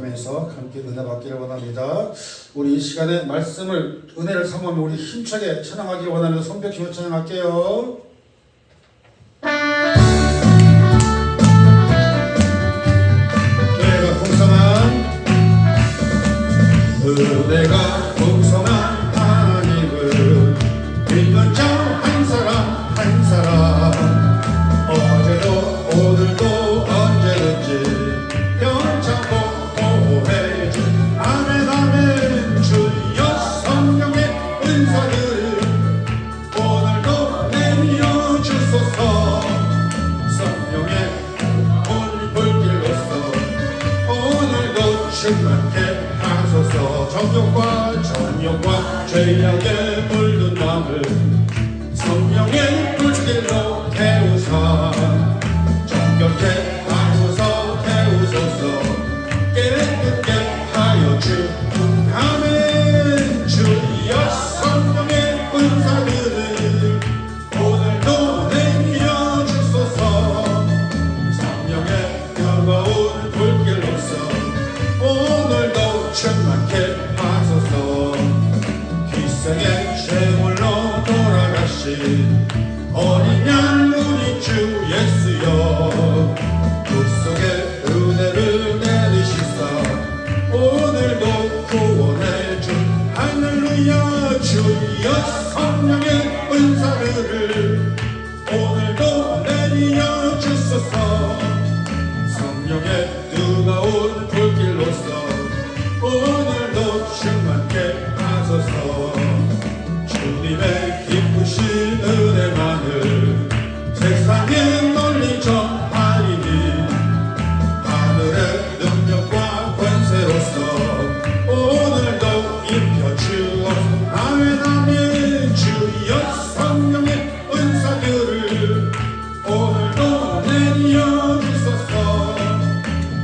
기도하면서 함께 은혜 받기를 원합니다. 우리 이 시간에 말씀을 은혜를 삼으면 우리 힘차게 찬양하기를 원하는 손뼉치며 찬양할게요. 내가 풍성한 은혜가 풍성한 하나님을 믿는 자 한 사람 한 사람 어제도 오늘도 언제든지 변찮고 보호해준 아멘 아멘 주여 성령의 은사를 오늘도 내려 주소서 성령의 불길로서 오늘도 충만케 하소서 정욕과 죄악에 물든 마음을 성령의 불길로 태우사 정결케 하소서 태우소서 깨끗게 하여 주 아멘 주여 성령의 은사들을 오늘도 내려 주소서 성령의 뜨거운 불길로서 오늘도 충만케 하소서 희생의 제물로 돌아가신 어린 양 우리 주 예수여 그 속에 은혜를 내리시사 오늘도 구원해 준 할렐루야 주여 성령의 은사를 오늘도 내려 주소서 성령의 뜨거운 불길로서 오늘도 충만케 하소서 주님의 기쁘신 은혜만을 세상에 널리 전하리니 하늘의 능력과 권세로서 오늘도 입혀주옵소서 아멘 아멘 주여 성령의 은사들을 오늘도 내려 주소서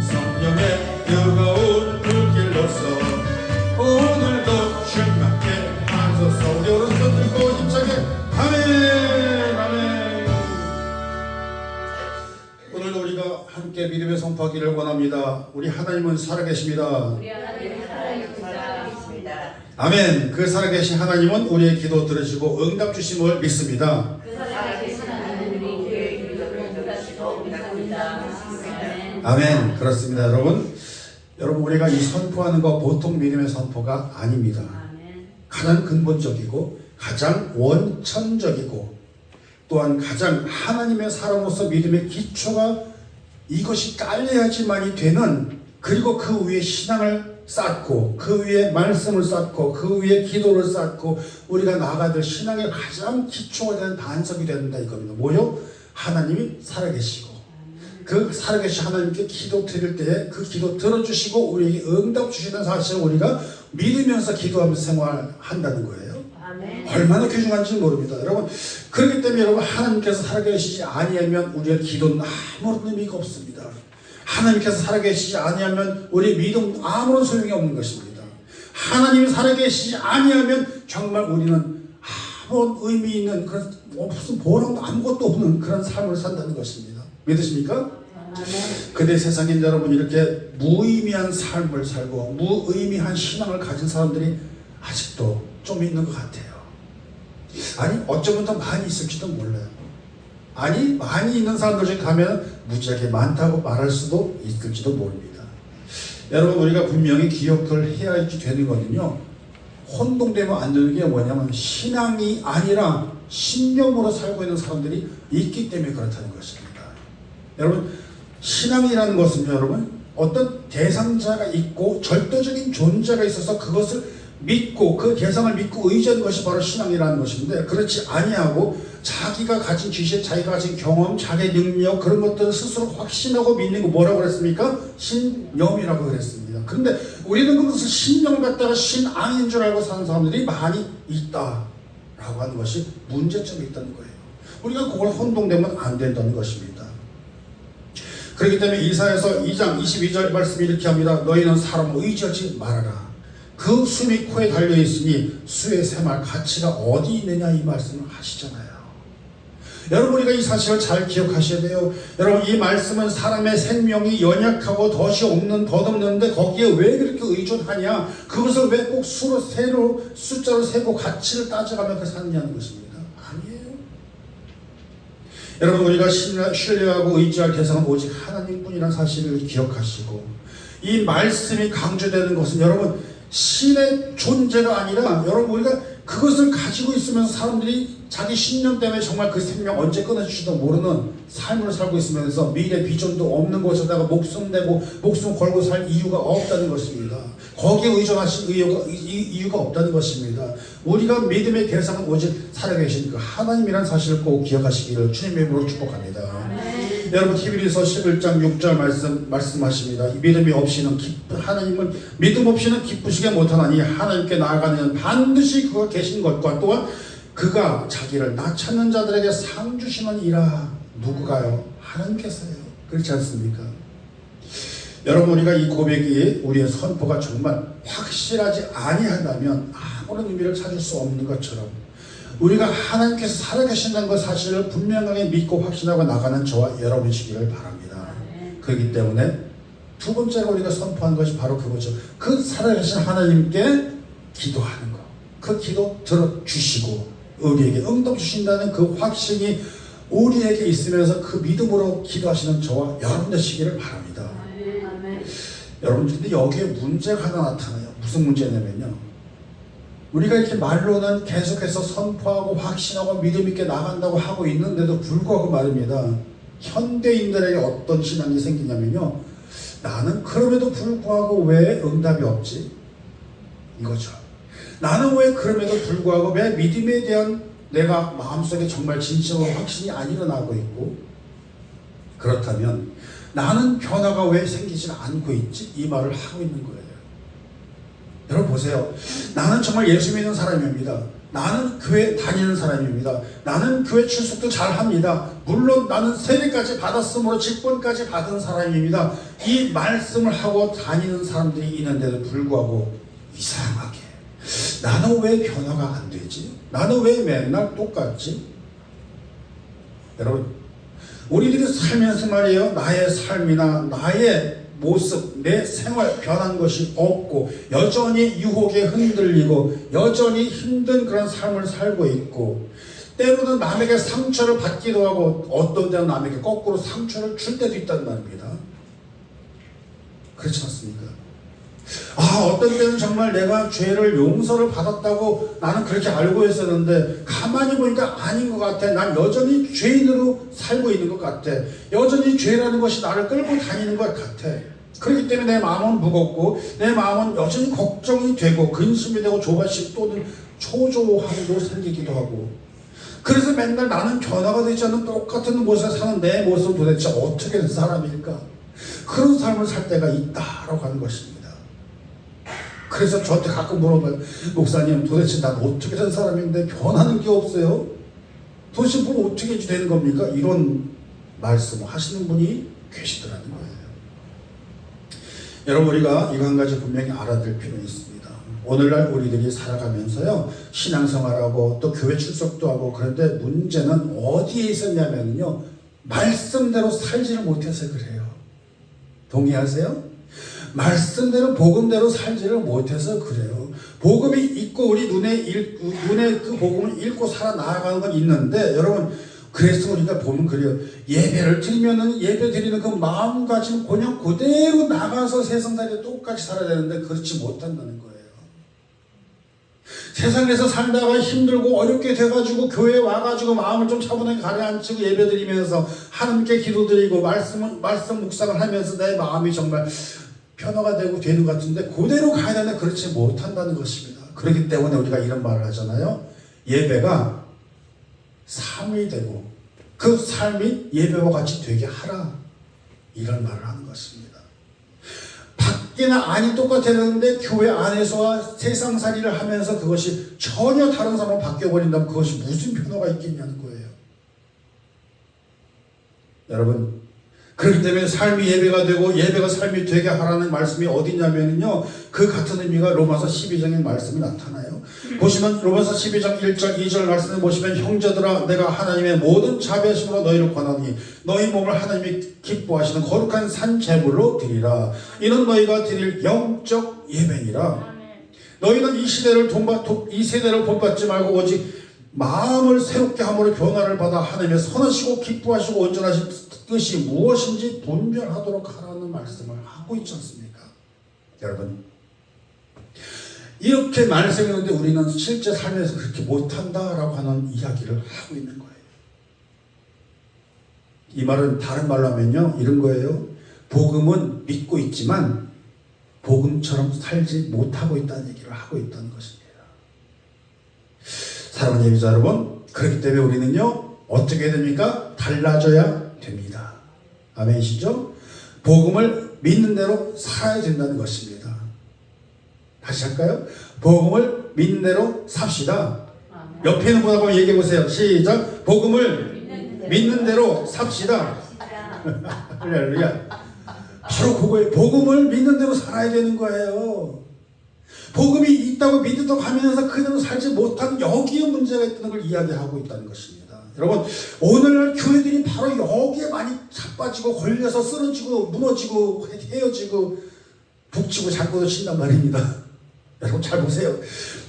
성령의 뜨거운 불길로서 오늘도 충만케 하소서 우리 오른손 들고 힘차게 아멘 아멘. 오늘도 우리가 함께 믿음의 선포하기를 원합니다. 우리 하나님은 살아계십니다. 우리 하나님은 살아계십니다. 아멘. 그 살아계신 하나님은 우리의 기도 들으시고 응답 주심을 믿습니다. 그 살아계신 하나님은 우리의 기도를 응답하시고 믿습니다. 아멘. 그렇습니다. 여러분 우리가 이 선포하는 거 보통 믿음의 선포가 아닙니다. 가장 근본적이고 가장 원천적이고 또한 가장 하나님의 사람으로서 믿음의 기초가 이것이 깔려야지만이 되는 그리고 그 위에 신앙을 쌓고 그 위에 말씀을 쌓고 그 위에 기도를 쌓고 우리가 나아가야 될 신앙의 가장 기초가 되는 반석이 된다 이겁니다. 뭐요? 하나님이 살아계시고 그 살아계신 하나님께 기도 드릴 때에 그 기도 들어주시고 우리에게 응답 주시는 사실을 우리가 믿으면서 기도하면서 생활한다는 거예요. 아멘. 얼마나 귀중한지 모릅니다. 여러분 그렇기 때문에 여러분 하나님께서 살아계시지 아니하면 우리의 기도는 아무런 의미가 없습니다. 하나님께서 살아계시지 아니하면 우리의 믿음 아무런 소용이 없는 것입니다. 하나님이 살아계시지 아니하면 정말 우리는 아무런 의미 있는 그런 무슨 보람도 아무것도 없는 그런 삶을 산다는 것입니다. 믿으십니까? 근데 세상에 여러분 이렇게 무의미한 삶을 살고 무의미한 신앙을 가진 사람들이 아직도 좀 있는 것 같아요. 아니 어쩌면 더 많이 있을지도 몰라요. 아니 많이 있는 사람들 중에 가면 무지하게 많다고 말할 수도 있을지도 모릅니다. 여러분 우리가 분명히 기억을 해야지 되는 거는요, 혼동되면 안 되는 게 뭐냐면 신앙이 아니라 신념으로 살고 있는 사람들이 있기 때문에 그렇다는 것입니다. 여러분 신앙이라는 것은 여러분 어떤 대상자가 있고 절대적인 존재가 있어서 그것을 믿고 그 대상을 믿고 의지하는 것이 바로 신앙이라는 것인데, 그렇지 아니하고 자기가 가진 지식, 자기가 가진 경험, 자기 능력 그런 것들을 스스로 확신하고 믿는 거 뭐라고 그랬습니까? 신념이라고 그랬습니다. 그런데 우리는 그것을 신념을 갖다가 신앙인 줄 알고 사는 사람들이 많이 있다라고 하는 것이 문제점이 있다는 거예요. 우리가 그걸 혼동되면 안 된다는 것입니다. 그렇기 때문에 이사야서 2장 22절 말씀이 이렇게 합니다. 너희는 사람을 의지하지 말아라. 그 숨이 코에 달려있으니 수의 새말 가치가 어디 있느냐 이 말씀을 하시잖아요. 여러분 우리가 이 사실을 잘 기억하셔야 돼요. 여러분 이 말씀은 사람의 생명이 연약하고 덫이 없는 덧없는데 거기에 왜 그렇게 의존하냐, 그것을 왜 꼭 숫자로 세고 가치를 따져가며 그 사느냐는 것입니다. 아니에요. 여러분 우리가 신뢰하고 의지할 대상은 오직 하나님뿐이라는 사실을 기억하시고, 이 말씀이 강조되는 것은 여러분 신의 존재가 아니라 여러분 우리가 그것을 가지고 있으면서 사람들이 자기 신념 때문에 정말 그 생명 언제 끊어질지도 모르는 삶을 살고 있으면서 미래 비전도 없는 곳에다가 목숨 내고 목숨 걸고 살 이유가 없다는 것입니다. 거기에 의존하실 이유가 없다는 것입니다. 우리가 믿음의 대상은 오직 살아계신 그 하나님이라는 사실을 꼭 기억하시기를 주님의 이름으로 축복합니다. 여러분 히브리서 11장 6절 말씀하십니다. 믿음이 없이는 하나님을 믿음 없이는 기쁘시게 못하나니 하나님께 나아가는 반드시 그가 계신 것과 또한 그가 자기를 낮찾는 자들에게 상 주시는 이라. 누구가요? 하나님께서요. 그렇지 않습니까? 여러분 우리가 이 고백이 우리의 선포가 정말 확실하지 아니한다면 아무런 의미를 찾을 수 없는 것처럼 우리가 하나님께서 살아계신다는 것 사실을 분명하게 믿고 확신하고 나가는 저와 여러분이시기를 바랍니다. 그렇기 때문에 두 번째로 우리가 선포한 것이 바로 그거죠. 그 살아계신 하나님께 기도하는 것. 그 기도 들어주시고 우리에게 응답 주신다는 그 확신이 우리에게 있으면서 그 믿음으로 기도하시는 저와 여러분 되시기를 바랍니다. 여러분 근데 여기에 문제가 하나 나타나요. 무슨 문제냐면요, 우리가 이렇게 말로는 계속해서 선포하고 확신하고 믿음 있게 나간다고 하고 있는데도 불구하고 말입니다, 현대인들에게 어떤 신앙이 생기냐면요, 나는 그럼에도 불구하고 왜 응답이 없지? 이거죠. 나는 왜 그럼에도 불구하고 왜 믿음에 대한 내가 마음속에 정말 진심으로 확신이 안 일어나고 있고, 그렇다면 나는 변화가 왜 생기지 않고 있지? 이 말을 하고 있는 거예요. 여러분 보세요. 나는 정말 예수 믿는 사람입니다. 나는 교회 다니는 사람입니다. 나는 교회 출석도 잘합니다. 물론 나는 세례까지 받았으므로 직분까지 받은 사람입니다. 이 말씀을 하고 다니는 사람들이 있는데도 불구하고 이상하게 나는 왜 변화가 안 되지? 나는 왜 맨날 똑같지? 여러분 우리들이 살면서 말이에요, 나의 삶이나 나의 모습, 내 생활 변한 것이 없고 여전히 유혹에 흔들리고 여전히 힘든 그런 삶을 살고 있고, 때로는 남에게 상처를 받기도 하고 어떤 때는 남에게 거꾸로 상처를 줄 때도 있단 말입니다. 그렇지 않습니까? 어떤 때는 정말 내가 죄를 용서를 받았다고 나는 그렇게 알고 있었는데 가만히 보니까 아닌 것 같아. 난 여전히 죄인으로 살고 있는 것 같아. 여전히 죄라는 것이 나를 끌고 다니는 것 같아. 그렇기 때문에 내 마음은 무겁고 내 마음은 여전히 걱정이 되고 근심이 되고 조바심 또는 초조함도 생기기도 하고, 그래서 맨날 나는 변화가 되지 않는 똑같은 곳에 사는 내 모습은 도대체 어떻게 된 사람일까? 그런 삶을 살 때가 있다라고 하는 것입니다. 그래서 저한테 가끔 물어봐요. 목사님 도대체 난 어떻게 된 사람인데 변하는 게 없어요? 도대체 뭘 어떻게 되는 겁니까? 이런 말씀을 하시는 분이 계시더라는 거예요. 여러분 우리가 이거 한 가지 분명히 알아둘 필요가 있습니다. 오늘날 우리들이 살아가면서요, 신앙생활하고 또 교회 출석도 하고, 그런데 문제는 어디에 있었냐면요, 말씀대로 살지를 못해서 그래요. 동의하세요? 말씀대로 복음대로 살지를 못해서 그래요. 복음이 있고 우리 눈에 그 복음을 읽고 살아나가는 건 있는데, 여러분 그래서 우리가 보면 그래요. 예배를 드리면은 예배 드리는 그 마음가짐 그냥 그대로 나가서 세상살이 똑같이 살아야 되는데 그렇지 못한다는 거예요. 세상에서 살다가 힘들고 어렵게 돼가지고 교회에 와가지고 마음을 좀 차분하게 가라앉히고 예배 드리면서 하나님께 기도드리고 말씀 묵상을 하면서 내 마음이 정말 변화가 되는 것 같은데 그대로 가야 되는데 그렇지 못한다는 것입니다. 그렇기 때문에 우리가 이런 말을 하잖아요. 예배가 삶이 되고 그 삶이 예배와 같이 되게 하라, 이런 말을 하는 것입니다. 밖에는 안이 똑같아야 되는데 교회 안에서와 세상살이를 하면서 그것이 전혀 다른 사람으로 바뀌어버린다면 그것이 무슨 변화가 있겠냐는 거예요. 여러분 그렇기 때문에 삶이 예배가 되고 예배가 삶이 되게 하라는 말씀이 어디냐면요, 그 같은 의미가 로마서 12장의 말씀이 나타나요. 보시면 로마서 12장 1절 2절 말씀을 보시면, 형제들아 내가 하나님의 모든 자비하심으로 너희를 권하니 너희 몸을 하나님이 기뻐하시는 거룩한 산 제물로 드리라. 이는 너희가 드릴 영적 예배니라. 너희는 이 세대를 본받지 말고 오직 마음을 새롭게 함으로 변화를 받아 하나님의 선하시고 기뻐하시고 온전하신 뜻이 무엇인지 분별하도록 하라는 말씀을 하고 있지 않습니까? 여러분, 이렇게 말씀했는데 우리는 실제 삶에서 그렇게 못한다라고 하는 이야기를 하고 있는 거예요. 이 말은 다른 말로 하면요, 이런 거예요. 복음은 믿고 있지만 복음처럼 살지 못하고 있다는 얘기를 하고 있다는 것입니다. 사랑하는 예비자 여러분, 그렇기 때문에 우리는요, 어떻게 해야 됩니까? 달라져야 됩니다. 아멘이시죠? 복음을 믿는 대로 살아야 된다는 것입니다. 다시 할까요? 복음을 믿는 대로 삽시다. 옆에 있는 분하고 얘기해 보세요. 시작. 복음을 믿는 대로 삽시다. 할렐루야. 바로 그거예요. 복음을 믿는 대로 살아야 되는 거예요. 복음이 있다고 믿었다고 하면서 그대로 살지 못한 여기에 문제가 있다는 걸 이야기하고 있다는 것입니다. 여러분, 오늘날 교회들이 바로 여기에 많이 자빠지고 걸려서 쓰러지고 무너지고 헤어지고 북치고 장구도 친단 말입니다. 여러분 잘 보세요.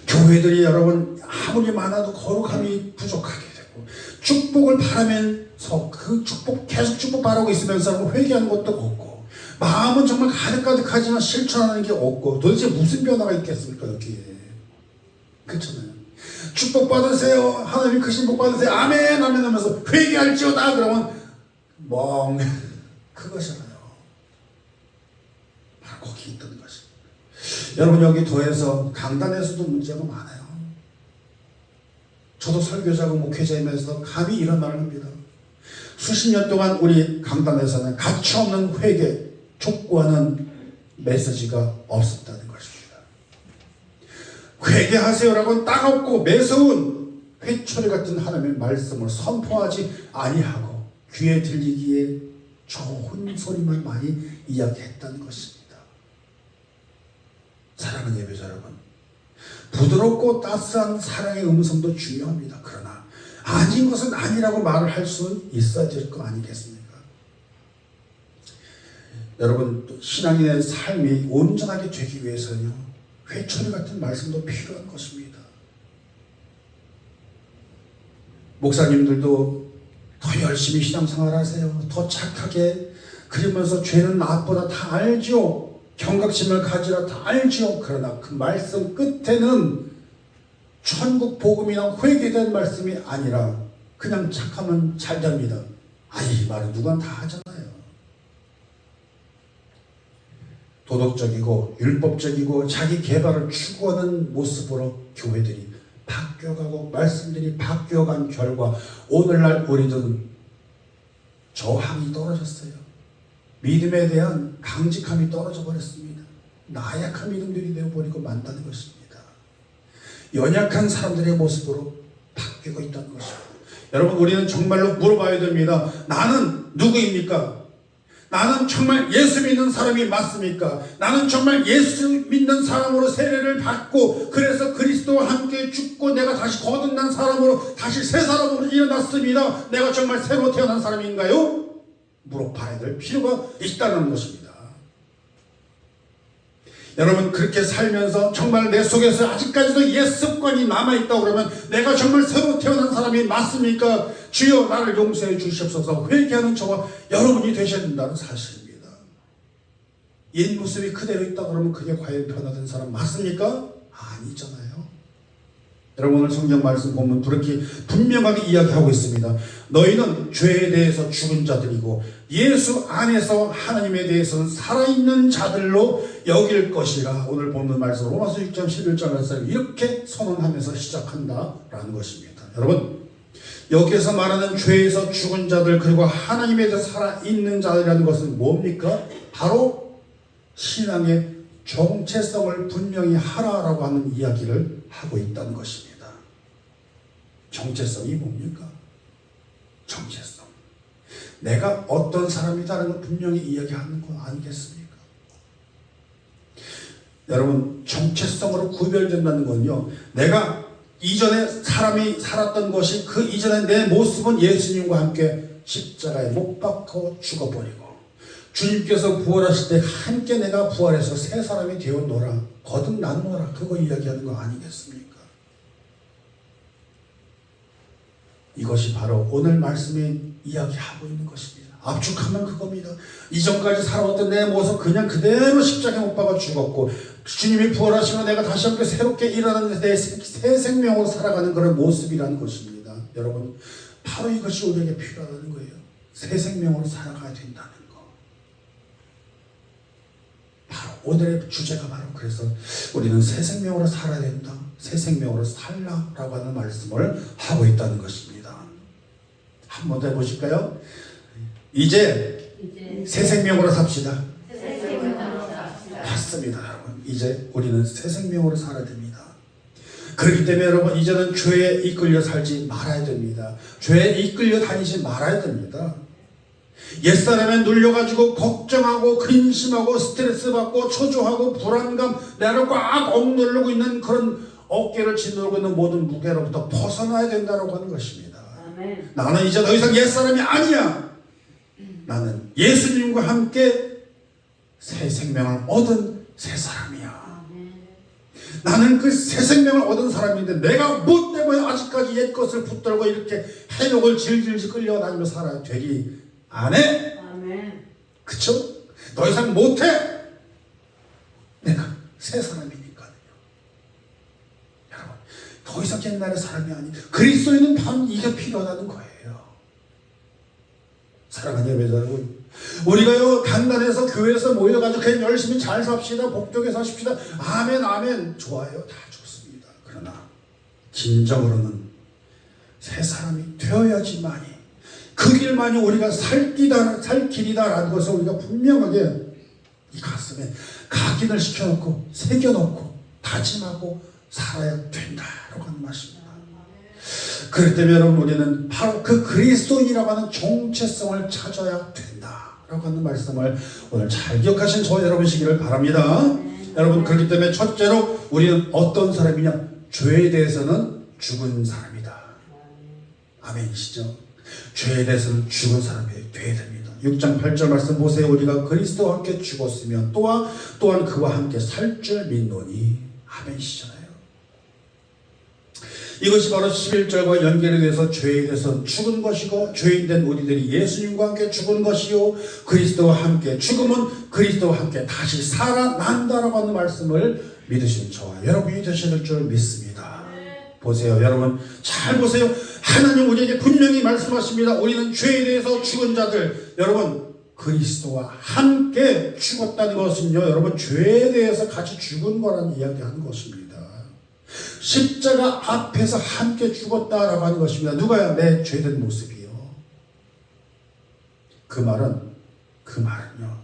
교회들이 여러분 아무리 많아도 거룩함이 부족하게 되고, 축복을 바라면서 그 축복 계속 축복 바라고 있으면서 회개하는 것도 없고, 마음은 정말 가득가득하지만 실천하는 게 없고, 도대체 무슨 변화가 있겠습니까 여기에? 그렇잖아요. 축복 받으세요. 하나님 그 신복 받으세요. 아멘 아멘 하면서 회개할지어다 그러면 멍. 그것이잖아요. 바로 거기 있던 것이. 여러분, 여기 도에서 강단에서도 문제가 많아요. 저도 설교자고 목회자이면서 감히 이런 말을 합니다. 수십 년 동안 우리 강단에서는 가치없는 회개 촉구하는 메시지가 없었다는 것입니다. 회개하세요라고는 따갑고 매서운 회초리 같은 하나님의 말씀을 선포하지 아니하고 귀에 들리기에 좋은 소리만 많이 이야기했다는 것입니다. 사랑하는 예배자 여러분, 부드럽고 따스한 사랑의 음성도 중요합니다. 그러나 아닌 것은 아니라고 말을 할 수 있어야 될 거 아니겠습니까? 여러분, 신앙인의 삶이 온전하게 되기 위해서는요, 회초리 같은 말씀도 필요한 것입니다. 목사님들도 더 열심히 신앙생활 하세요. 더 착하게. 그러면서 죄는 나보다 다 알죠. 경각심을 가지라 다 알죠. 그러나 그 말씀 끝에는 천국 복음이나 회개에 대한 말씀이 아니라 그냥 착하면 잘 됩니다. 이 말은 누가 다 하잖아요. 도덕적이고 율법적이고 자기 개발을 추구하는 모습으로 교회들이 바뀌어가고 말씀들이 바뀌어간 결과 오늘날 우리들은 저항이 떨어졌어요. 믿음에 대한 강직함이 떨어져 버렸습니다. 나약한 믿음들이 되어버리고 만다는 것입니다. 연약한 사람들의 모습으로 바뀌고 있다는 것입니다. 여러분, 우리는 정말로 물어봐야 됩니다. 나는 누구입니까? 나는 정말 예수 믿는 사람이 맞습니까? 나는 정말 예수 믿는 사람으로 세례를 받고 그래서 그리스도와 함께 죽고 내가 다시 거듭난 사람으로 다시 새 사람으로 일어났습니다. 내가 정말 새로 태어난 사람인가요? 물어봐야 될 필요가 있다는 것입니다. 여러분, 그렇게 살면서 정말 내 속에서 아직까지도 옛 습관이 남아있다고 그러면 내가 정말 새로 태어난 사람이 맞습니까? 주여 나를 용서해 주시옵소서. 회개하는 저와 여러분이 되셔야 된다는 사실입니다. 옛 모습이 그대로 있다 그러면 그게 과연 변화된 사람 맞습니까? 아니잖아요. 여러분, 오늘 성경 말씀 보면 그렇게 분명하게 이야기하고 있습니다. 너희는 죄에 대해서 죽은 자들이고 예수 안에서 하나님에 대해서는 살아있는 자들로 여길 것이라. 오늘 보는 말씀 로마서 6장 11절에서 이렇게 선언하면서 시작한다라는 것입니다. 여러분, 여기에서 말하는 죄에서 죽은 자들 그리고 하나님에 대해서 살아있는 자들이라는 것은 뭡니까? 바로 신앙의 정체성을 분명히 하라라고 하는 이야기를 하고 있다는 것입니다. 정체성이 뭡니까? 정체성. 내가 어떤 사람이다라는 걸 분명히 이야기하는 건 아니겠습니까? 여러분, 정체성으로 구별된다는 건요, 내가 이전에 사람이 살았던 것이 그 이전에 내 모습은 예수님과 함께 십자가에 못 박혀 죽어버리고 주님께서 부활하실 때 함께 내가 부활해서 새 사람이 되었노라, 거듭났노라, 그거 이야기하는 거 아니겠습니까? 이것이 바로 오늘 말씀에 이야기하고 있는 것입니다. 압축하면 그겁니다. 이전까지 살아왔던 내 모습 그냥 그대로 십자가에 못 박아 죽었고 주님이 부활하시면 내가 다시 함께 새롭게 일어나는 내 새 생명으로 살아가는 그런 모습이라는 것입니다. 여러분, 바로 이것이 우리에게 필요하다는 거예요. 새 생명으로 살아가야 된다는 거. 바로 오늘의 주제가 바로 그래서 우리는 새 생명으로 살아야 된다, 새 생명으로 살라라고 하는 말씀을 하고 있다는 것입니다. 한 번 더 해보실까요? 이제 새 생명으로 삽시다. 맞습니다, 여러분. 이제 우리는 새 생명으로 살아야 됩니다. 그렇기 때문에 여러분, 이제는 죄에 이끌려 살지 말아야 됩니다. 죄에 이끌려 다니지 말아야 됩니다. 옛사람에 눌려가지고 걱정하고 근심하고 스트레스 받고 초조하고 불안감, 나를 꽉 억누르고 있는 그런 어깨를 짓누르고 있는 모든 무게로부터 벗어나야 된다고 하는 것입니다. 아멘. 나는 이제 더 이상 옛사람이 아니야. 나는 예수님과 함께 새 생명을 얻은 새 사람이야. 아멘. 나는 그 새 생명을 얻은 사람인데 내가 뭐 때문에 아직까지 옛 것을 붙들고 이렇게 해욕을 질질 끌려다니며 살아야 되기 안 해? 아멘. 그쵸? 더 이상 못해. 내가 새 사람이니까요. 여러분, 더 이상 옛날의 사람이 아니, 그리스도인은 바로 이게 필요하다는 거예요. 사랑하는 예배자 여러분, 우리가요 강단에서 교회에서 모여가지고 그냥 열심히 잘 삽시다, 복되게 사십시다, 아멘 아멘, 좋아요, 다 좋습니다. 그러나 진정으로는 새 사람이 되어야지만이 그 길만이 우리가 살 길이다라는 것을 우리가 분명하게 이 가슴에 각인을 시켜놓고 새겨놓고 다짐하고 살아야 된다라고 하는 말씀입니다. 그렇기 때문에 여러분, 우리는 바로 그 그리스도인이라고 하는 정체성을 찾아야 된다라고 하는 말씀을 오늘 잘 기억하신 저 여러분이시기를 바랍니다. 여러분, 그렇기 때문에 첫째로 우리는 어떤 사람이냐? 죄에 대해서는 죽은 사람이다. 아멘이시죠? 죄에 대해서는 죽은 사람이 되어야 됩니다. 6장 8절 말씀 보세요. 우리가 그리스도와 함께 죽었으면 또한 그와 함께 살 줄 믿노니. 아멘이시잖아요. 이것이 바로 11절과 연결이 돼서 죄에 대해서 죽은 것이고, 죄인된 우리들이 예수님과 함께 죽은 것이요, 그리스도와 함께 죽음은 그리스도와 함께 다시 살아난다라고 하는 말씀을 믿으시는 저와 여러분이 되실 줄 믿습니다. 보세요, 여러분 잘 보세요. 하나님 우리에게 분명히 말씀하십니다. 우리는 죄에 대해서 죽은 자들, 여러분 그리스도와 함께 죽었다는 것은요, 여러분 죄에 대해서 같이 죽은 거라는 이야기하는 것입니다. 십자가 앞에서 함께 죽었다라고 하는 것입니다. 누가요? 내 죄된 모습이요. 그 말은요,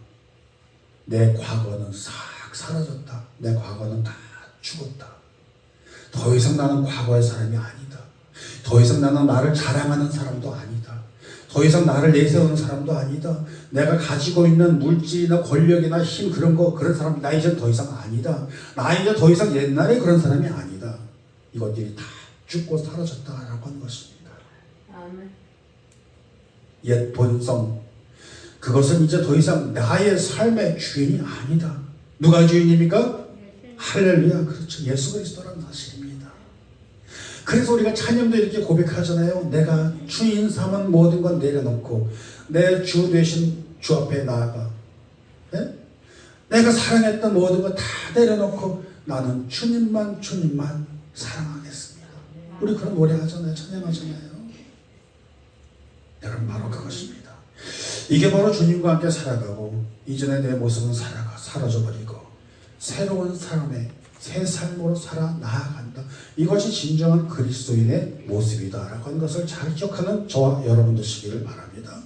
내 과거는 싹 사라졌다. 내 과거는 다 죽었다. 더 이상 나는 과거의 사람이 아니다. 더 이상 나는 나를 자랑하는 사람도 아니다. 더 이상 나를 내세우는 사람도 아니다. 내가 가지고 있는 물질이나 권력이나 힘, 그런 사람 나 이제 더 이상 아니다. 나 이제 더 이상 옛날에 그런 사람이 아니다. 이것들이 다 죽고 사라졌다라고 하는 것입니다. 아멘. 옛 본성, 그것은 이제 더 이상 나의 삶의 주인이 아니다. 누가 주인입니까? 할렐루야, 그렇죠. 예수 그리스도라는 사실입니다. 그래서 우리가 찬양도 이렇게 고백하잖아요. 내가 주인 삼은 모든 건 내려놓고 내 주 되신 주 앞에 나아가, 네? 내가 사랑했던 모든 거 다 내려놓고 나는 주님만 사랑하겠습니다. 우리 그런 노래 하잖아요. 찬양하잖아요. 여러분, 바로 그것입니다. 이게 바로 주님과 함께 살아가고, 이전에 내 모습은 사라져버리고 새로운 사람의 새 삶으로 살아 나아간다. 이것이 진정한 그리스도인의 모습이다라고 하는 것을 잘 기억하는 저와 여러분 되시기를 바랍니다.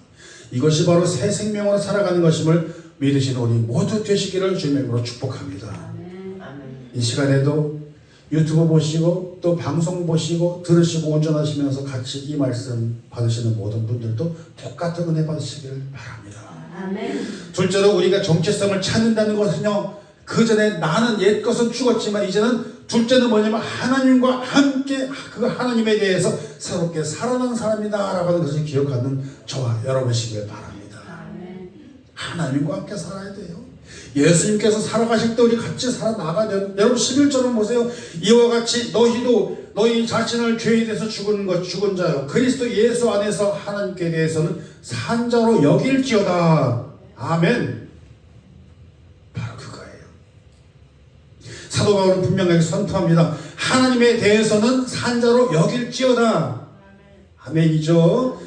이것이 바로 새 생명으로 살아가는 것임을 믿으시는 우리 모두 되시기를 주님의 이름으로 축복합니다. 아멘. 이 시간에도 유튜브 보시고 또 방송 보시고 들으시고 운전하시면서 같이 이 말씀 받으시는 모든 분들도 같은 은혜 받으시길 바랍니다. 아멘. 둘째로 우리가 정체성을 찾는다는 것은요, 그 전에 나는 옛 것은 죽었지만 이제는 둘째는 뭐냐면 하나님과 함께 그 하나님에 대해서 새롭게 살아난 사람이다 라고 하는 것을 기억하는 저와 여러분이시길 바랍니다. 아멘. 하나님과 함께 살아야 돼요. 예수님께서 살아가실 때 우리 같이 살아나가야 돼요. 여러분 11절을 보세요. 이와 같이 너희도 너희 자신을 죄에 대해서 죽은 자요 그리스도 예수 안에서 하나님께 대해서는 산 자로 여길지어다. 아멘. 바로 그거예요. 사도 바울은 분명하게 선포합니다. 하나님에 대해서는 산 자로 여길지어다. 아멘이죠.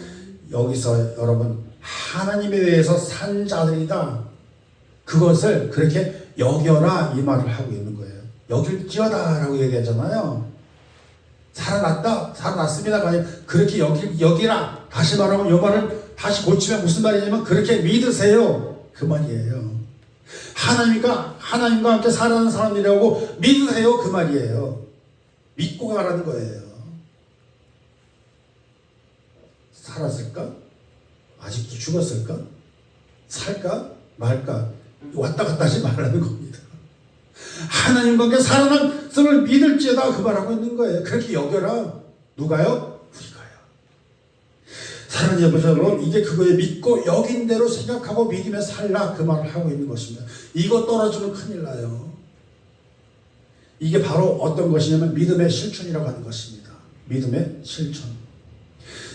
여기서 여러분 하나님에 대해서 산 자들이다. 그것을 그렇게 여겨라 이 말을 하고 있는 거예요. 여길지어다 라고 얘기하잖아요. 살아났습니다가 아니라 그렇게 여기라. 다시 말하면 이 말을 다시 고치면 무슨 말이냐면 그렇게 믿으세요 그 말이에요. 하나님과 함께 살아가는 사람이라고 믿으세요 그 말이에요. 믿고 가라는 거예요. 살았을까? 아직도 죽었을까? 살까? 말까? 왔다 갔다 하지 말라는 겁니다. 하나님과 함께 살아난 것을 믿을지어다 그 말하고 있는 거예요. 그렇게 여겨라. 누가요? 우리가요. 사랑하는 여러분, 이게 그거에 믿고 여긴 대로 생각하고 믿으며 살라 그 말을 하고 있는 것입니다. 이거 떨어지면 큰일 나요. 이게 바로 어떤 것이냐면 믿음의 실천이라고 하는 것입니다. 믿음의 실천.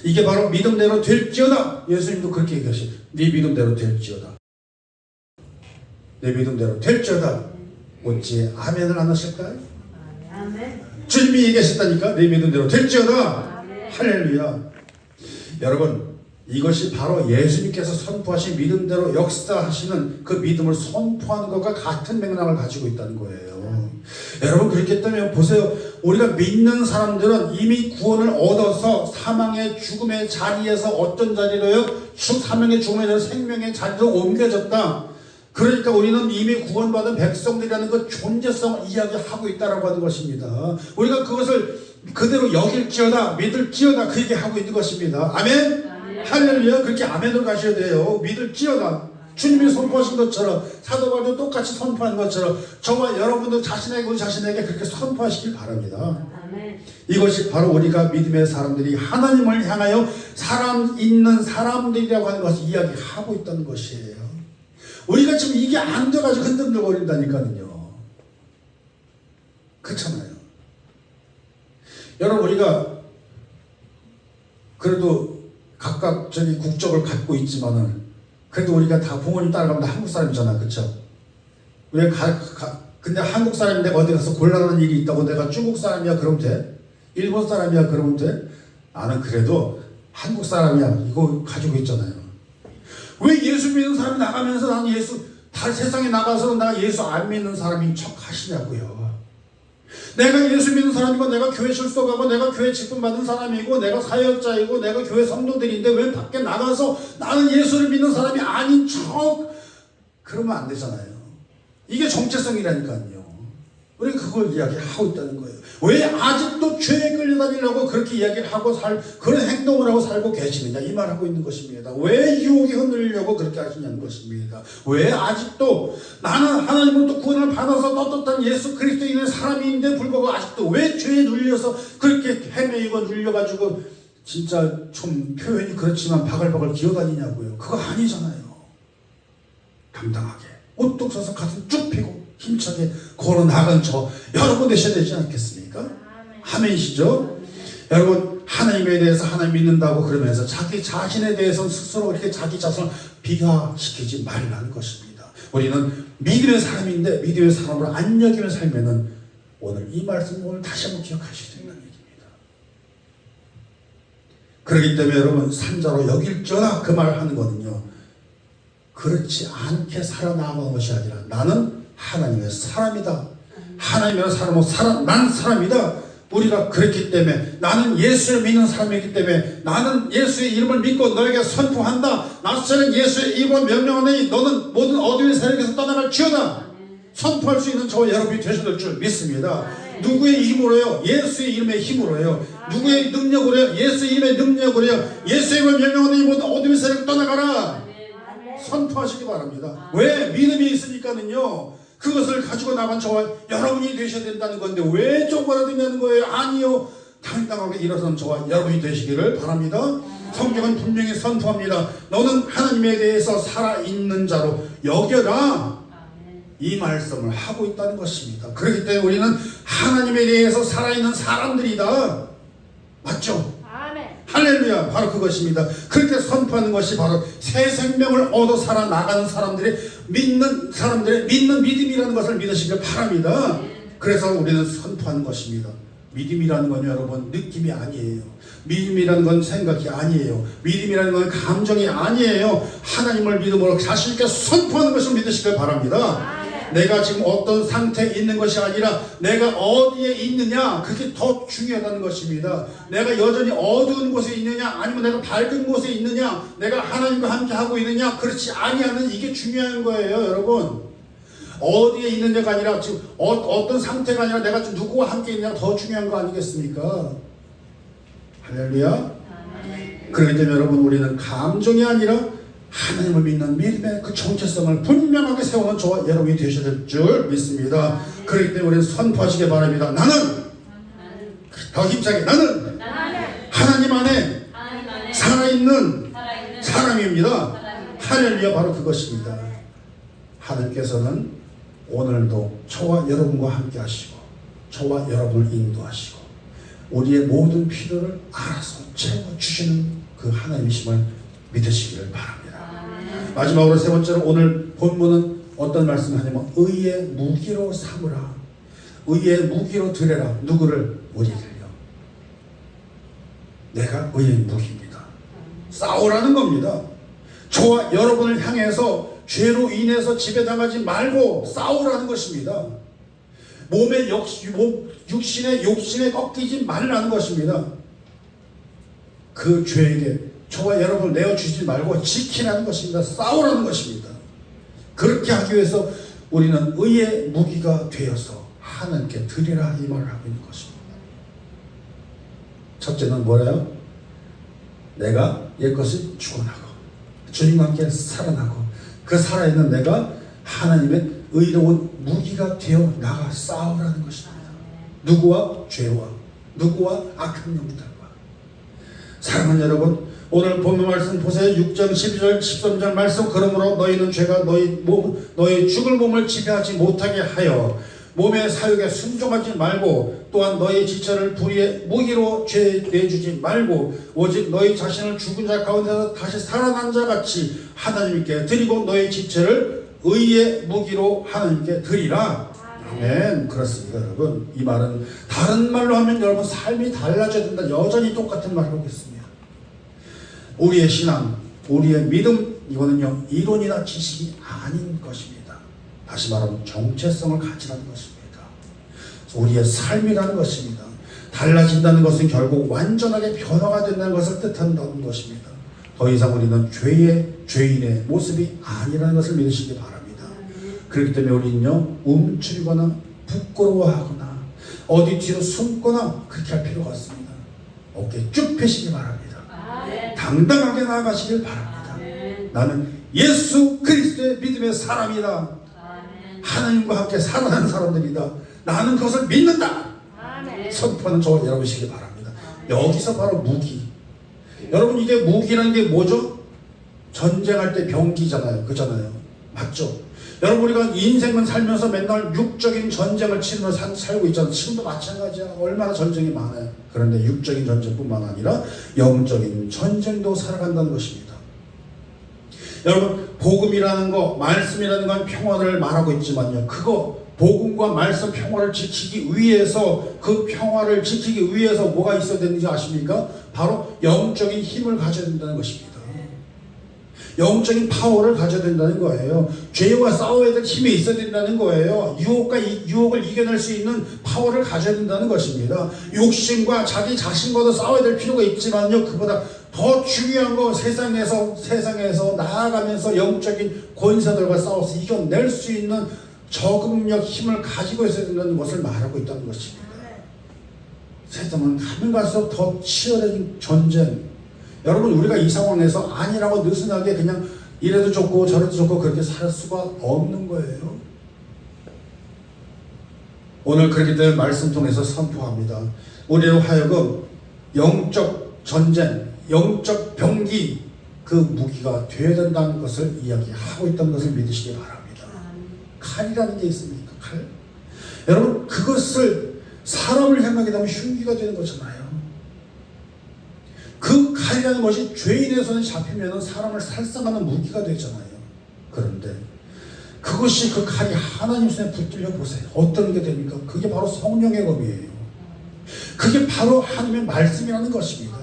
이게 바로 믿음대로 될지어다. 예수님도 그렇게 얘기하시죠. 네 믿음대로 될지어다. 내 믿음대로 될지어다. 어찌 아멘을 안 하실까요? 아멘. 주님이 얘기하셨다니까. 내 믿음대로 될지어다. 아멘. 할렐루야. 여러분 이것이 바로 예수님께서 선포하신 믿음대로 역사하시는 그 믿음을 선포하는 것과 같은 맥락을 가지고 있다는 거예요. 여러분 그렇기 때문에 보세요. 우리가 믿는 사람들은 이미 구원을 얻어서 사망의 죽음의 자리에서 어떤 자리로요? 사망의 죽음에서 생명의 자리로 옮겨졌다. 그러니까 우리는 이미 구원받은 백성들이라는 그 존재성을 이야기하고 있다라고 하는 것입니다. 우리가 그것을 그대로 여길지어다 믿을지어다 그 얘기하고 있는 것입니다. 아멘? 할렐루야. 그렇게 아멘으로 가셔야 돼요. 믿을지어다. 주님이 선포하신 것처럼 사도 바울도 똑같이 선포한 것처럼 저와 여러분도 우리 자신에게 그렇게 선포하시길 바랍니다. 아멘. 이것이 바로 우리가 믿음의 사람들이 하나님을 향하여 사람 있는 사람들이라고 하는 것을 이야기하고 있다는 것이에요. 우리가 지금 이게 안 돼가지고 흔들거린다니까요. 그렇잖아요. 여러분 우리가 그래도 각각 저기 국적을 갖고 있지만은 그래도 우리가 다 부모님 따라가면 다 한국 사람이잖아. 그렇죠? 근데 한국 사람인데 어디 가서 곤란한 일이 있다고 내가 중국 사람이야 그러면 돼? 일본 사람이야 그러면 돼? 나는 그래도 한국 사람이야 이거 가지고 있잖아요. 왜 예수 믿는 사람이 나가면서 나는 다 세상에 나가서 나 예수 안 믿는 사람인 척 하시냐고요. 내가 예수 믿는 사람이고 내가 교회 출석하고 내가 교회 직분 받은 사람이고 내가 사역자이고 내가 교회 성도들인데 왜 밖에 나가서 나는 예수를 믿는 사람이 아닌 척 그러면 안 되잖아요. 이게 정체성이라니까요. 우리가 그걸 이야기하고 있다는 거예요. 왜 아직도 죄에 끌려다니려고 그렇게 이야기를 하고 그런 행동을 하고 살고 계시느냐 이 말하고 있는 것입니다. 왜 유혹에 흔들리려고 그렇게 하시냐는 것입니다. 왜 아직도 나는 하나님으로부터 구원을 받아서 떳떳한 예수 그리스도인의 사람인데 불구하고 아직도 왜 죄에 눌려서 그렇게 헤매이고 눌려가지고 진짜 좀 표현이 그렇지만 바글바글 기어다니냐고요. 그거 아니잖아요. 당당하게 옷도 써서 가슴 쭉 펴고 힘차게 걸어나간 저 여러분 되셔야 되지 않겠습니까? 아멘이시죠? 여러분 하나님에 대해서 하나님 믿는다고 그러면서 자기 자신에 대해서 스스로 이렇게 자기 자신을 비교시키지 말라는 것입니다. 우리는 믿음의 사람인데 믿음의 사람으로 안 여기며 살면은 오늘 이 말씀을 오늘 다시 한번 기억하셔야 된다는 얘기입니다. 그렇기 때문에 여러분 산자로 여길지어다 그 말을 하는 거는요. 그렇지 않게 살아나가는 것이 아니라 나는 하나님의 사람이다. 하나님의 사람으로 살아난 사람이다. 우리가 그랬기 때문에 나는 예수를 믿는 사람이기 때문에 나는 예수의 이름을 믿고 너에게 선포한다. 나서는 예수의 이름을 명령하니 너는 모든 어둠의 세력에서 떠나갈지어다. 선포할 수 있는 저와 여러분이 되셔야 될 줄 믿습니다. 누구의 힘으로요? 예수의 이름의 힘으로요. 누구의 능력으로요? 예수의 이름의 능력으로요. 예수의 이름을 명령하니 모든 어둠의 세력을 선포하시기 바랍니다. 왜? 믿음이 있으니까는요. 그것을 가지고 나간 저와 여러분이 되셔야 된다는 건데 왜 쪼그라드냐는 거예요. 아니요. 당당하게 일어서는 저와 여러분이 되시기를 바랍니다. 성경은 분명히 선포합니다. 너는 하나님에 대해서 살아있는 자로 여겨라. 이 말씀을 하고 있다는 것입니다. 그렇기 때문에 우리는 하나님에 대해서 살아있는 사람들이다. 맞죠? 아멘. 할렐루야. 바로 그것입니다. 그렇게 선포하는 것이 바로 새 생명을 얻어 살아나가는 사람들의 믿는 믿음이라는 것을 믿으시길 바랍니다. 그래서 우리는 선포하는 것입니다. 믿음이라는 건 여러분 느낌이 아니에요. 믿음이라는 건 생각이 아니에요. 믿음이라는 건 감정이 아니에요. 하나님을 믿음으로 자신 있게 선포하는 것을 믿으시길 바랍니다. 내가 지금 어떤 상태에 있는 것이 아니라 내가 어디에 있느냐, 그게 더 중요하다는 것입니다. 내가 여전히 어두운 곳에 있느냐, 아니면 내가 밝은 곳에 있느냐, 내가 하나님과 함께 하고 있느냐, 그렇지 아니하는 이게 중요한 거예요. 여러분 어디에 있느냐가 아니라 지금 어떤 상태가 아니라 내가 지금 누구와 함께 있느냐가 더 중요한 거 아니겠습니까? 할렐루야. 그렇기 때문에 여러분 우리는 감정이 아니라 하나님을 믿는 믿음의 그 정체성을 분명하게 세우는 저와 여러분이 되셔야 될 줄 믿습니다. 그렇기 때문에 우리는 선포하시기 바랍니다. 나는 더 힘차게 나는 하나님 안에 살아있는 사람입니다. 할렐루야. 바로 그것입니다. 하나님께서는 오늘도 저와 여러분과 함께 하시고 저와 여러분을 인도하시고 우리의 모든 필요를 알아서 채워주시는 그 하나님이심을 믿으시기를 바랍니다. 마지막으로 세 번째로 오늘 본문은 어떤 말씀을 하냐면 의의 무기로 삼으라. 의의 무기로 드려라. 누구를? 우리를요. 내가 의의 무기입니다. 싸우라는 겁니다. 저와 여러분을 향해서 죄로 인해서 지배당하지 말고 싸우라는 것입니다. 육신의 욕심에 꺾이지 말라는 것입니다. 그 죄에게 저와 여러분을 내어주지 말고 지키라는 것입니다. 싸우라는 것입니다. 그렇게 하기 위해서 우리는 의의 무기가 되어서 하나님께 드리라 이 말을 하고 있는 것입니다. 첫째는 뭐래요? 내가 옛것을 죽어나고 주님과 함께 살아나고 그 살아있는 내가 하나님의 의로운 무기가 되어 나가 싸우라는 것입니다. 누구와? 죄와 너구와 악한 영들과. 사랑하는 여러분, 오늘 본문 말씀 보세요. 6장 12절 13절 말씀. 그러므로 너희는 죄가 너희 죽을 몸을 지배하지 못하게 하여 몸의 사욕에 순종하지 말고 또한 너희 지체를 불의의 무기로 죄 내주지 말고 오직 너희 자신을 죽은 자 가운데서 다시 살아난 자 같이 하나님께 드리고 너희 지체를 의의 무기로 하나님께 드리라. 아멘. 그렇습니다. 여러분, 이 말은 다른 말로 하면 여러분 삶이 달라져야 된다. 여전히 똑같은 말을 하고 있습니다. 우리의 신앙, 우리의 믿음, 이거는요 이론이나 지식이 아닌 것입니다. 다시 말하면 정체성을 가지라는 것입니다. 우리의 삶이라는 것입니다. 달라진다는 것은 결국 완전하게 변화가 된다는 것을 뜻한다는 것입니다. 더 이상 우리는 죄인의 모습이 아니라는 것을 믿으시기 바랍니다. 그렇기 때문에 우리는요 움츠리거나 부끄러워하거나 어디 뒤로 숨거나 그렇게 할 필요가 없습니다. 어깨 쭉 펴시기 바랍니다. 당당하게 나아가시길 바랍니다. 나는 예수 그리스도의 믿음의 사람이다. 하나님과 함께 살아가는 사람들이다. 나는 그것을 믿는다. 선포하는 저와 여러분이시길 바랍니다. 여기서 바로 무기. 여러분, 이게 무기라는 게 뭐죠? 전쟁할 때 병기잖아요. 그잖아요. 맞죠? 여러분, 우리가 인생은 살면서 맨날 육적인 전쟁을 치르면서 살고 있잖아요. 지금도 마찬가지야. 얼마나 전쟁이 많아요. 그런데 육적인 전쟁뿐만 아니라 영적인 전쟁도 살아간다는 것입니다. 여러분, 복음이라는 거, 말씀이라는 건 평화를 말하고 있지만요, 그거 복음과 말씀 평화를 지키기 위해서, 그 평화를 지키기 위해서 뭐가 있어야 되는지 아십니까? 바로 영적인 힘을 가져야 된다는 것입니다. 영적인 파워를 가져야 된다는 거예요. 죄와 싸워야 될 힘이 있어야 된다는 거예요. 유혹을 이겨낼 수 있는 파워를 가져야 된다는 것입니다. 욕심과 자기 자신과도 싸워야 될 필요가 있지만요, 그보다 더 중요한 거, 세상에서 나아가면서 영적인 권세들과 싸워서 이겨낼 수 있는 적응력, 힘을 가지고 있어야 된다는 것을 말하고 있다는 것입니다. 세상은 가면 갈수록 더 치열해진 전쟁. 여러분, 우리가 이 상황에서 아니라고 느슨하게 그냥 이래도 좋고 저래도 좋고 그렇게 살 수가 없는 거예요. 오늘 그렇기 때문에 말씀 통해서 선포합니다. 우리로 하여금 영적 전쟁, 영적 병기 그 무기가 되어야 된다는 것을 이야기하고 있다는 것을 믿으시기 바랍니다. 칼이라는 게 있습니까? 칼? 여러분 그것을 사람을 향하게 되면 흉기가 되는 거잖아요. 그 칼이라는 것이 죄인의 손에 잡히면 사람을 살상하는 무기가 되잖아요. 그런데 그것이 그 칼이 하나님 손에 붙들려 보세요. 어떤 게 됩니까? 그게 바로 성령의 검이에요. 그게 바로 하나님의 말씀이라는 것입니다.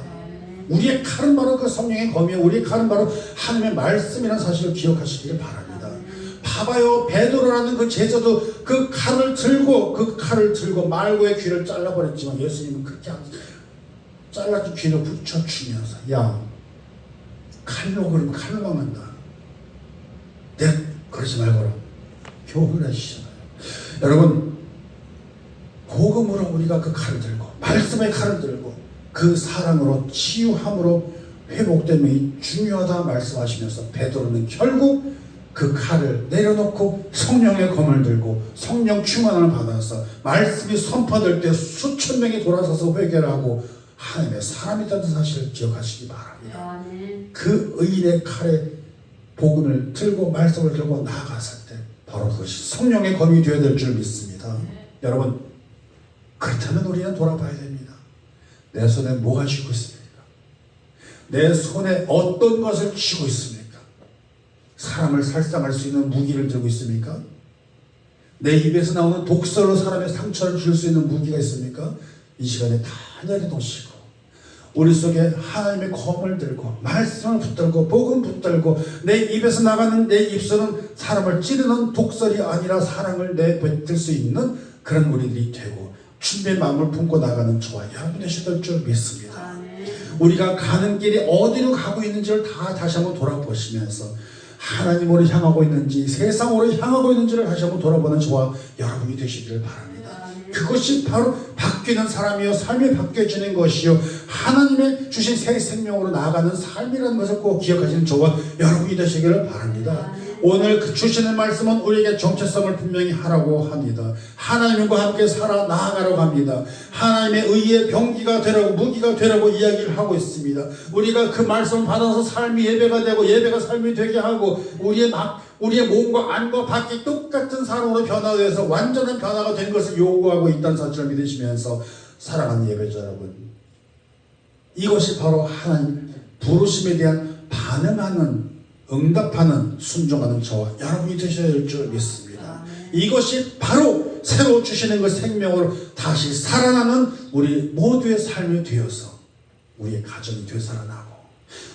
우리의 칼은 바로 그 성령의 검이에요. 우리의 칼은 바로 하나님의 말씀이라는 사실을 기억하시길 바랍니다. 봐봐요. 베드로라는 그 제자도 그 칼을 들고 말고의 귀를 잘라버렸지만 예수님은 그렇게 잘라준 귀를 붙여주면서 야 칼로 그러면 칼로 망한다. 그러지 말거라. 교훈을 해주시잖아요. 여러분 복음으로 우리가 그 칼을 들고 말씀의 칼을 들고 그 사랑으로 치유함으로 회복됨이 중요하다 말씀하시면서 베드로는 결국 그 칼을 내려놓고 성령의 검을 들고 성령 충만을 받아서 말씀이 선포될 때 수천 명이 돌아서서 회개를 하고 하나님의 사람이라는 사실을 기억하시기 바랍니다. 그 의인의 칼에 복음을 들고 말씀을 들고 나아갔을 때 바로 그것이 성령의 검이 되어야 될 줄 믿습니다. 여러분 그렇다면 우리는 돌아봐야 됩니다. 내 손에 뭐가 쥐고 있습니까? 내 손에 어떤 것을 쥐고 있습니까? 사람을 살상할 수 있는 무기를 들고 있습니까? 내 입에서 나오는 독설로 사람의 상처를 줄 수 있는 무기가 있습니까? 이 시간에 다 내려놓으시고 우리 속에 하나님의 검을 들고 말씀을 붙들고 복음 붙들고 내 입에서 나가는 내 입술은 사람을 찌르는 독설이 아니라 사랑을 내뱉을 수 있는 그런 우리들이 되고 준비의 마음을 품고 나가는 저와 여러분 되실 줄 믿습니다. 우리가 가는 길이 어디로 가고 있는지를 다 다시 한번 돌아보시면서 하나님으로 향하고 있는지 세상으로 향하고 있는지를 다시 한번 돌아보는 저와 여러분이 되시기를 바랍니다. 그것이 바로 바뀌는 사람이요 삶이 바뀌어지는 것이요 하나님의 주신 새 생명으로 나아가는 삶이라는 것을 꼭 기억하시는 저와 여러분이 되시기를 바랍니다. 오늘 그 주시는 말씀은 우리에게 정체성을 분명히 하라고 합니다. 하나님과 함께 살아 나아가라고 합니다. 하나님의 의의 병기가 되라고 무기가 되라고 이야기를 하고 있습니다. 우리가 그 말씀을 받아서 삶이 예배가 되고 예배가 삶이 되게 하고 우리의 몸과 안과 밖이 똑같은 사람으로 변화되어서 완전한 변화가 된 것을 요구하고 있다는 사실을 믿으시면서 사랑하는 예배자 여러분, 이것이 바로 하나님 부르심에 대한 반응하는 응답하는 순종하는 저와 여러분이 되셔야 할 줄 믿습니다. 이것이 바로 새로 주시는 그 생명으로 다시 살아나는 우리 모두의 삶이 되어서 우리의 가정이 되살아나고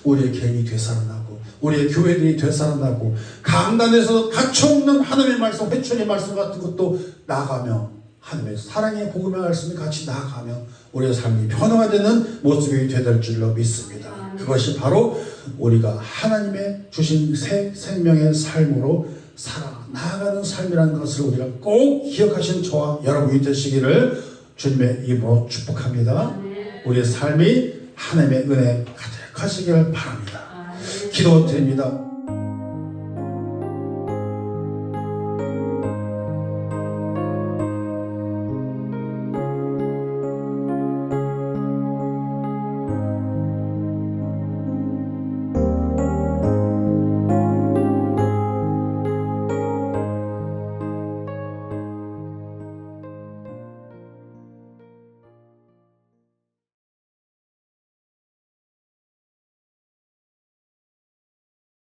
우리의 개인이 되살아나고 우리의 교회들이 되살아나고 강단에서 갇혀없는 하나님의 말씀 회초리 말씀 같은 것도 나가며 하나님의 사랑의 복음의 말씀이 같이 나가며 우리의 삶이 변화가 되는 모습이 되될 줄로 믿습니다. 그것이 바로 우리가 하나님의 주신 새 생명의 삶으로 살아 나아가는 삶이라는 것을 우리가 꼭 기억하시는 저와 여러분이 되시기를 주님의 이름으로 축복합니다. 우리의 삶이 하나님의 은혜 가득하시기를 바랍니다. 기도드립니다.